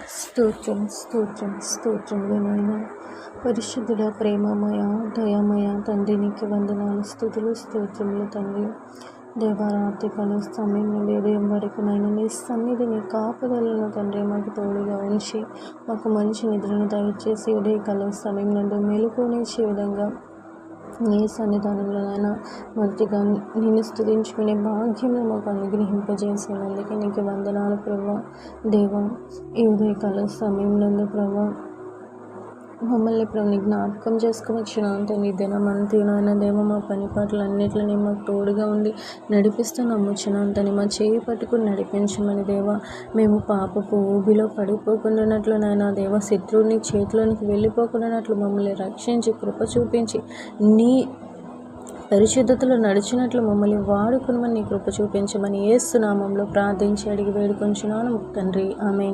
స్తోత్రం స్తోత్రం స్తోత్రములు నాయన. పరిశుద్ధుడ, ప్రేమమయ, దయామయ తండ్రి, నీకు వందనాలు, స్తుతులు, స్తోత్రములు తండ్రి. దేవారాత్రి కాల సమయం నుండి ఉదయం వరకు నాయన నీ సన్నిధిని కాపుదలను తండ్రి మాకు తోడుగా ఉంచి మాకు మంచి నిద్రను దయచేసి ఉదయకాల సమయం నుండి మెలుకునిచ్చే విధంగా నీ సన్నిధానంలో నాయన మొదటిగా నిన్ను స్తుతించుకునే భాగ్యంలో మాకు అనుగ్రహింపజేసినందుకే నీకు వందనాలు ప్రభా. దేవా, ఈ ఉదయకాల సమయంలో ప్రభా మమ్మల్ని ప్రభు జ్ఞాపకం చేసుకోవచ్చును అంత నీ దినమంతి నాయన దేవ మా పని పాటలన్నింటినీ మాకు తోడుగా ఉండి నడిపిస్తూ నమ్ముచును అంతని మా చేయి పట్టుకుని నడిపించమని దేవా. మేము పాపపు ఊబిలో పడిపోకుండానట్లు నాయన దేవ, శత్రువుని చేతిలోనికి వెళ్ళిపోకుండానట్లు మమ్మల్ని రక్షించి కృప చూపించి నీ పరిశుద్ధతలో నడిచినట్లు మమ్మల్ని వాడుకుని నీ కృప చూపించమని యేసు నామంలో ప్రార్థించి అడిగి వేడుకొంచున్నాను తండ్రి. ఆమేన్.